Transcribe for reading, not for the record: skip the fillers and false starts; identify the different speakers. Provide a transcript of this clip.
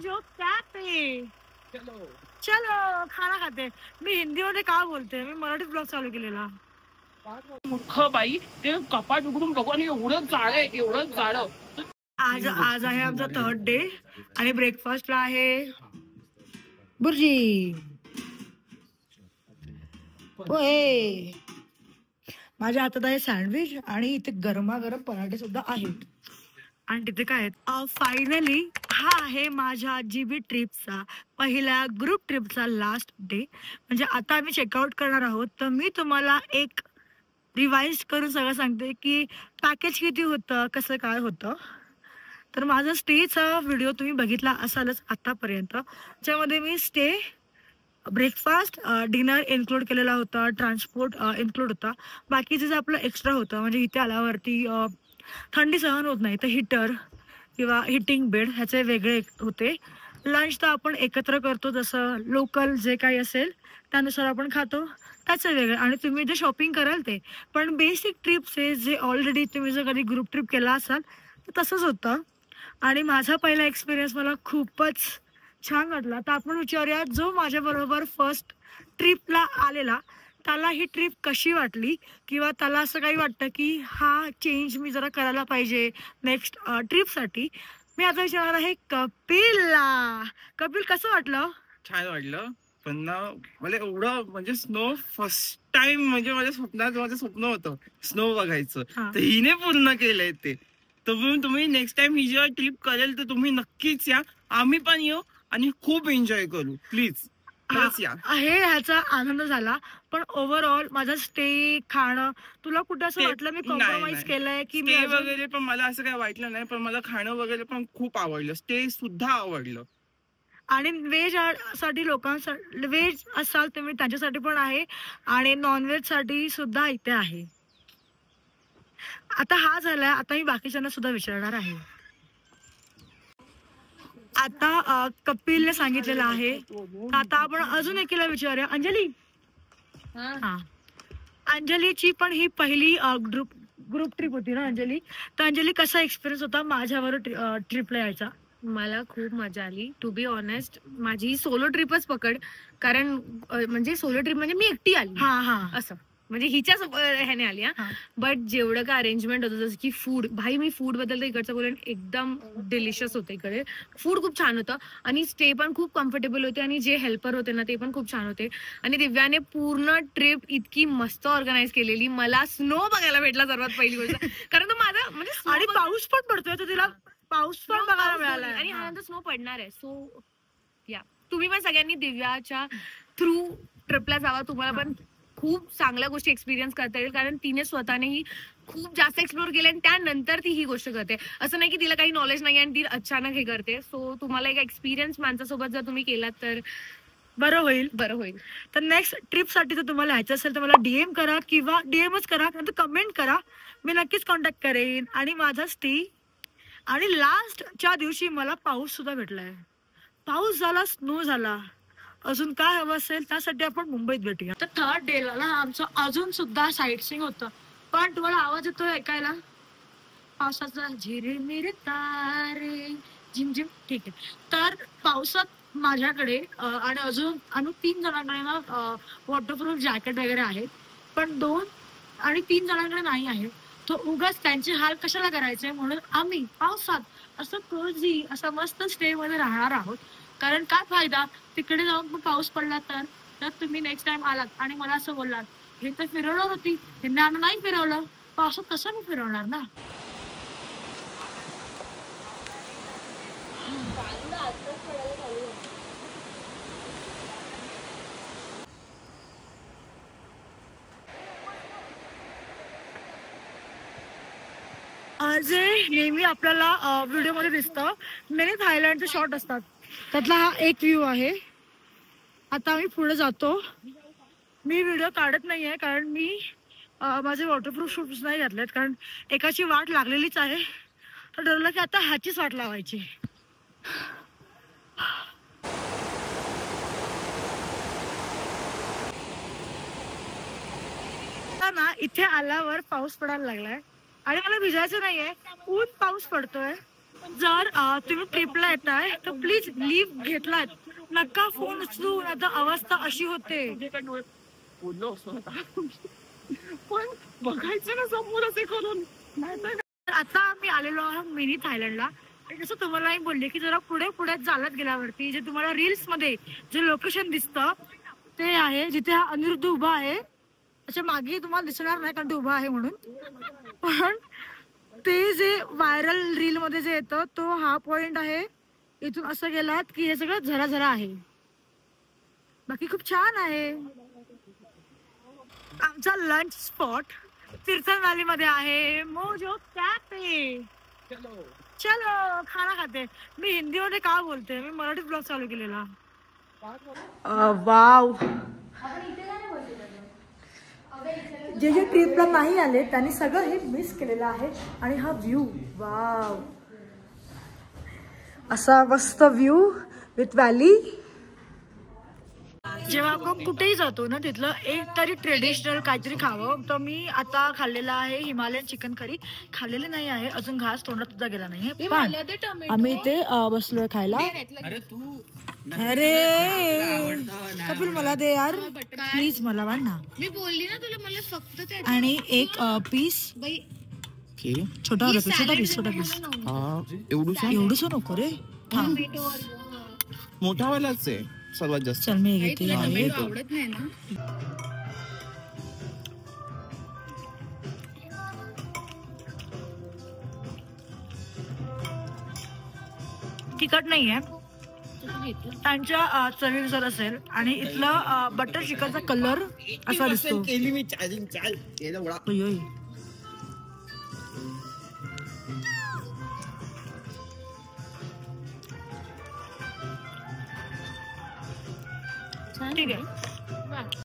Speaker 1: जो कैफे, चलो खाना खाते. मी हिंदीमध्ये का बोलते, मी मराठीत ब्लॉग चालू केलेला.
Speaker 2: मूर्ख बाई, ते कपाट उघडून बघू आणि एवढं जाड आहे, एवढं जाड.
Speaker 1: आज आहे आमचा 3rd डे आणि ब्रेकफास्टला आहे बुर्जी, ओए माझ्या हातात आहे सँडविच आणि इथे गरमागरम पराठे सुद्धा आहेत. आणि तिथे काय आहेत, फायनली हा आहे माझ्या GB ट्रिपचा पहिल्या ग्रुप ट्रिपचा लास्ट डे. म्हणजे आता आम्ही चेकआउट करणार आहोत. तर मी तुम्हाला एक रिवाइज करून सगळं सांगते की पॅकेज किती होतं, कसं काय होतं. तर माझा स्टेचा व्हिडिओ तुम्ही बघितला असालच आतापर्यंत, ज्यामध्ये me stay, breakfast, dinner include केलेला होता, ट्रान्सपोर्ट इन्क्लूड होता. बाकीचं जे आपलं एक्स्ट्रा होतं, म्हणजे इथे आल्यावरती थंडी सहन होत नाही तर हीटर किंवा हिटिंग बेड ह्याचे वेगळे होते. लंच तर आपण एकत्र करतो, जसं लोकल जे काही असेल त्यानुसार आपण खातो, त्याचं वेगळं. आणि तुम्ही जे शॉपिंग कराल ते. पण बेसिक ट्रिपचे जे ऑलरेडी तुम्ही जर कधी ग्रुप ट्रिप केला असाल तर तसंच होतं. आणि माझा पहिला एक्सपिरियन्स मला खूपच छान वाटला. तर आपण विचारूया जो माझ्याबरोबर फर्स्ट ट्रिपला आलेला, त्याला ही ट्रिप कशी वाटली, किंवा त्याला असं काही वाटतं की हा चेंज मी जरा करायला पाहिजे नेक्स्ट ट्रिपसाठी. मी आता विचारणार आहे कपिलला. कपिल, कसं वाटलं?
Speaker 2: छान वाटलं, पण ना मला एवढं म्हणजे स्नो फर्स्ट टाइम, म्हणजे माझ्या स्वप्नात माझं स्वप्न होतं स्नो बघायचं, तर हिने पूर्ण केलंय ते. तर तुम्ही नेक्स्ट टाइम ही जेव्हा ट्रिप करेल तर तुम्ही नक्कीच या, आम्ही पण येऊ आणि खूप एन्जॉय करू. प्लीज या.
Speaker 1: हे ह्याचा आनंद झाला. पण ओव्हरऑल माझा स्टे, खाणं, तुला कुठं असं वाटलं मी कॉम्प्रोमाइज केलंय की
Speaker 2: स्टे वगैरे? पण मला असं काही वाटलं नाही, पण मला खाणं वगैरे पण खूप आवडलं, स्टे सुद्धा आवडलं.
Speaker 1: आणि व्हेज साठी लोकांसाठी, व्हेज असाल तुम्ही त्यांच्यासाठी पण आहे आणि नॉनव्हेज साठी सुद्धा इथे आहे. आता हा झालाय, आता मी बाकीच्यांना सुद्धा विचारणार आहे. आता कपिलने सांगितलेलं आहे, आता आपण अजून एकीला विचारूया. अंजली, हा, अंजलीची पण ही पहिली ग्रुप ट्रिप होती ना अंजली? तर अंजली, कसा एक्सपिरियन्स होता माझ्यावर ट्रिपला यायचा?
Speaker 3: मला खूप मजा आली. टू बी ऑनेस्ट, माझी सोलो ट्रिपच पकड, कारण म्हणजे सोलो ट्रिप म्हणजे मी एकटी आली असं, म्हणजे हिच्याच ह्याने आली. बट जेवढं का अरेंजमेंट होतं, जसं की फूड, भाई मी फूड बद्दल तर इकडचं बोलेन, एकदम डिलिशियस होतं. इकडे फूड खूप छान होतं आणि स्टे पण खूप कम्फर्टेबल होते आणि जे हेल्पर होते ना ते पण खूप छान होते. आणि दिव्याने पूर्ण ट्रिप इतकी मस्त ऑर्गनाईज केलेली. मला स्नो बघायला भेटला सर्वात पहिली गोष्ट, कारण तो माझा म्हणजे,
Speaker 1: आणि पाऊस पण पडतोय तर तिला पाऊस पण बघायला मिळाला
Speaker 3: आणि ह्यानंतर स्नो पडणार आहे. सो या, तुम्ही पण सगळ्यांनी दिव्याच्या थ्रू ट्रिपला जावा, तुम्हाला पण खूप चांगल्या गोष्टी एक्सपिरियन्स करता येईल, कारण तिने स्वतःनेही खूप जास्त एक्सप्लोर केले आणि त्यानंतर ती ही गोष्ट करते. असं नाही की तिला काही नॉलेज नाही आणि ती अचानक हे करते. सो तुम्हाला एक एक्सपिरियन्स माणसासोबत जर तुम्ही केलात तर बरं होईल. तर नेक्स्ट ट्रिप साठी जर तुम्हाला यायचं असेल तर मला DM करा, किंवा DMच करा, नंतर कमेंट करा, मी नक्कीच कॉन्टॅक्ट करेन. आणि माझा स्टे, आणि लास्टच्या दिवशी मला पाऊस सुद्धा भेटलाय. पाऊस झाला, स्नो झाला, अजून काय हवं असेल त्यासाठी आपण मुंबईत भेटूया. तर 3rd डेला ना आमचं अजून सुद्धा साईट सीइंग होतं. पण तुम्हाला आवाज येतोय ऐकायला पावसाचा? झिरमिर तारे झिमझिम. ठीक आहे. तर पावसात माझ्याकडे आणि अजून आम्ही 3 जणांकडे ना वॉटरप्रूफ जॅकेट वगैरे आहेत, पण 2 आणि 3 जणांकडे नाही आहे. तो उगाच त्यांचे हाल कशाला करायचे, म्हणून आम्ही पावसात असं कोझी असं मस्त स्टे मध्ये राहणार आहोत. कारण काय फायदा तिकडे जाऊन पण पाऊस पडला तर तुम्ही नेक्स्ट टाइम आलात आणि मला असं बोललात, हे तर फिरवणार होती, त्यांनी आम्ही नाही फिरवलं, पावसात कसं मी फिरवणार ना. जे नेहमी आपल्याला व्हिडिओमध्ये दिसतं, मेनी थायलंडचे शॉट असतात, त्यातला हा एक व्ह्यू आहे. आता आम्ही पुढे जातो. मी व्हिडिओ काढत नाहीये कारण मी माझे वॉटरप्रूफ शूज नाही घातलेत, कारण एकाची वाट लागलेलीच आहे. तर ठरवलं की आता ह्याचीच वाट लावायची. ना इथे आल्यावर पाऊस पडायला लागलाय आणि मला भिजायचं नाहीये, ऊन पाऊस पडतोय.
Speaker 1: जर तुम्ही ट्रिपला येताय तर प्लीज लीव घेतलात नका फोन उचलू, आता अवस्था अशी होते.
Speaker 2: बोललो असतो आता. पण बघायचं ना समोर असे करून.
Speaker 1: आता आम्ही आलेलो आहोत मिनी थायलंडला. जसं तुम्हाला मी बोलले की जरा पुढे पुढे चालत गेल्यावरती जे तुम्हाला रील्स मध्ये जे लोकेशन दिसतं ते आहे जिथे हा अनिरुद्ध उभा आहे. त्याच्या मागे तुम्हाला दिसणार नाही कारण तो उभा आहे म्हणून, पण ते जे व्हायरल रील मध्ये जे येतं तो हा पॉइंट आहे. इथून असं गेलात की हे सगळं झरा झरा आहे. बाकी खूप छान आहे. आमचा लंच स्पॉट तीर्थन व्हॅली मध्ये आहे. Mojo cafe. चलो खाना खाते. मी हिंदीमध्ये का बोलते, मी मराठीत ब्लॉग चालू केलेला. वाव, जे जे ट्रिपला नाही आले त्यांनी सगळं हे मिस केलेलं आहे. आणि हा व्ह्यू वाव, असा मस्त व्ह्यू विथ व्हॅली. जेव्हा आपण कुठेही जातो ना तिथलं एक तरी ट्रेडिशनल काहीतरी खावं. तर मी आता खाल्लेलं आहे हिमालयन चिकन करी. खाल्लेले नाही आहे अजून, घास तोंडात सुद्धा गेला नाहीये, पण आम्ही इथे बसलोय खायला. अरे कपिल मला दे यार प्लीज, मला वाढ ना.
Speaker 3: मी बोलली ना तुला, मला फक्त
Speaker 1: आणि एक पीस छोटा पीस. एवढूस नको रे,
Speaker 2: मोठावालाच आहे सर्वात जास्त.
Speaker 1: चल मी घेते.
Speaker 3: आवडत नाही ना.
Speaker 1: तिखट नाहीये, त्यांच्या चवीनुसार असेल. आणि इथलं बटर चिकनचा कलर असा दिसतो.
Speaker 2: केली मी चार्जिंग चाल.
Speaker 1: ठीक आहे.